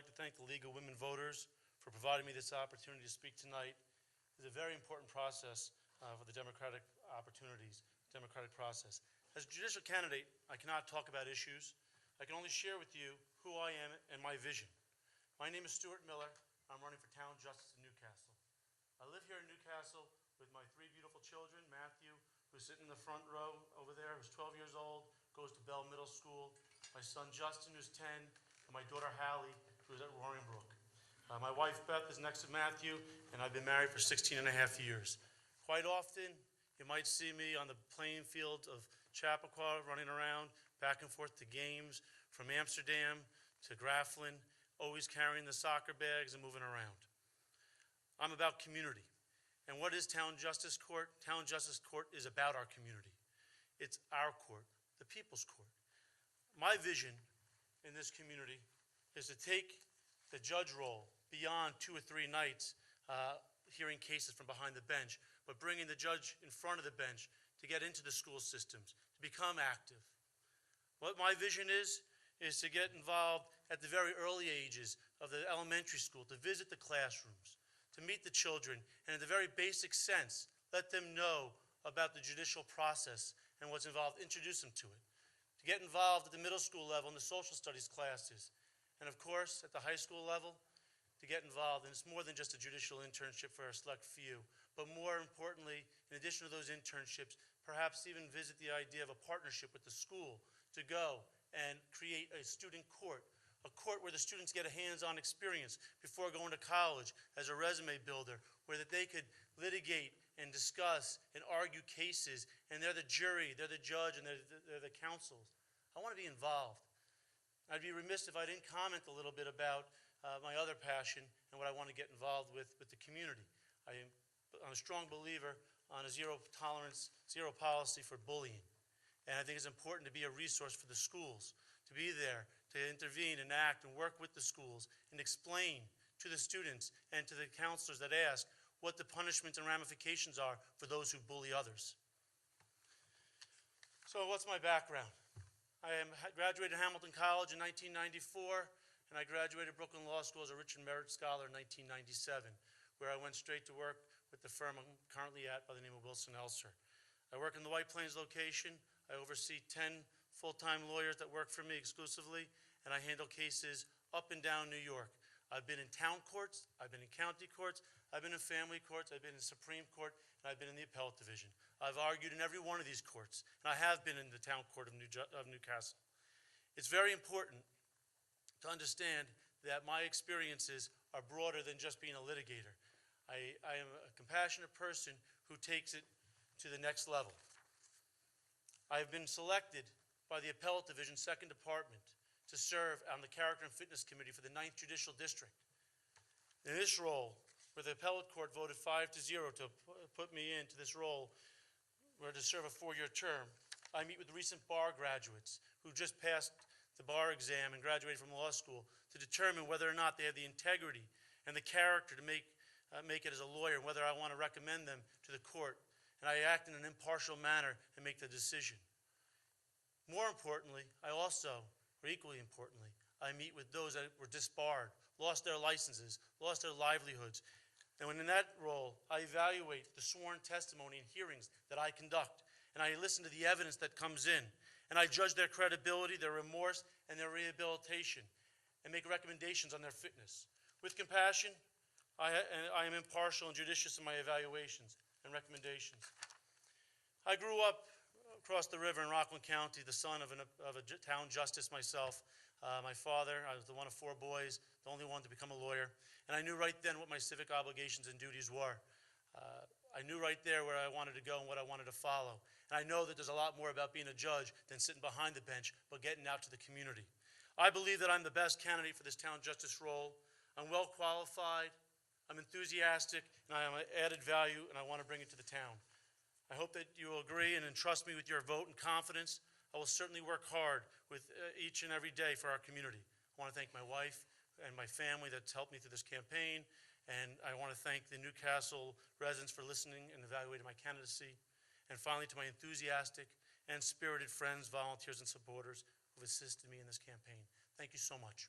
like to thank the League of Women Voters for providing me this opportunity to speak tonight. It's a very important process for the democratic opportunities, democratic process. As a judicial candidate, I cannot talk about issues. I can only share with you who I am and my vision. My name is Stuart Miller. I'm running for town justice in Newcastle. I live here in Newcastle with my three beautiful children, Matthew, who's sitting in the front row over there, who's 12 years old, goes to Bell Middle School, my son Justin, who's 10, and my daughter Hallie, who's at Roaring Brook. My wife Beth is next to Matthew, and I've been married for 16 and a half years. Quite often, you might see me on the playing field of Chappaqua, running around, back and forth to games, from Amsterdam to Grafflin, always carrying the soccer bags and moving around. I'm about community. And what is Town Justice Court? Town Justice Court is about our community. It's our court, the people's court. My vision in this community is to take the judge role beyond 2 or 3 nights hearing cases from behind the bench, but bringing the judge in front of the bench to get into the school systems, to become active. What my vision is to get involved at the very early ages of the elementary school, to visit the classrooms, to meet the children, and in the very basic sense, let them know about the judicial process and what's involved, introduce them to it. To get involved at the middle school level in the social studies classes, and of course, at the high school level, to get involved. And it's more than just a judicial internship for a select few, but more importantly, in addition to those internships, perhaps even visit the idea of a partnership with the school to go and create a student court, a court where the students get a hands-on experience before going to college as a resume builder, where that they could litigate and discuss and argue cases, and they're the jury, they're the judge, and they're the counsels. I want to be involved. I'd be remiss if I didn't comment a little bit about my other passion and what I want to get involved with the community. I'm a strong believer on a zero tolerance, zero policy for bullying. And I think it's important to be a resource for the schools, to be there, to intervene and act and work with the schools and explain to the students and to the counselors that ask what the punishments and ramifications are for those who bully others. So what's my background? I graduated Hamilton College in 1994, and I graduated Brooklyn Law School as a Richard Merit Scholar in 1997, where I went straight to work with the firm I'm currently at by the name of Wilson Elser. I work in the White Plains location. I oversee 10 full-time lawyers that work for me exclusively, and I handle cases up and down New York. I've been in town courts, I've been in county courts, I've been in family courts, I've been in Supreme Court, and I've been in the appellate division. I've argued in every one of these courts, and I have been in the town court of Newcastle. It's very important to understand that my experiences are broader than just being a litigator. I am a compassionate person who takes it to the next level. I have been selected by the Appellate Division, 2nd Department, to serve on the Character and Fitness Committee for the 9th Judicial District. In this role, where the Appellate Court voted 5-0 to put me into this role, where to serve a 4-year term, I meet with recent bar graduates who just passed the bar exam and graduated from law school to determine whether or not they have the integrity and the character to make it as a lawyer, and whether I want to recommend them to the court. And I act in an impartial manner and make the decision. More importantly, I also, or equally importantly, I meet with those that were disbarred, lost their licenses, lost their livelihoods. And when in that role, I evaluate the sworn testimony and hearings that I conduct, and I listen to the evidence that comes in, and I judge their credibility, their remorse, and their rehabilitation, and make recommendations on their fitness. With compassion, I am impartial and judicious in my evaluations and recommendations. I grew up across the river in Rockland County, the son of a town justice myself. My father, I was the one of 4 boys, the only one to become a lawyer, and I knew right then what my civic obligations and duties were. I knew right there where I wanted to go and what I wanted to follow. And I know that there's a lot more about being a judge than sitting behind the bench, but getting out to the community. I believe that I'm the best candidate for this town justice role. I'm well qualified, I'm enthusiastic, and I am an added value, and I want to bring it to the town. I hope that you will agree and entrust me with your vote and confidence. I will certainly work hard with each and every day for our community. I want to thank my wife and my family that's helped me through this campaign, and I want to thank the Newcastle residents for listening and evaluating my candidacy. And finally, to my enthusiastic and spirited friends, volunteers, and supporters who have assisted me in this campaign. Thank you so much.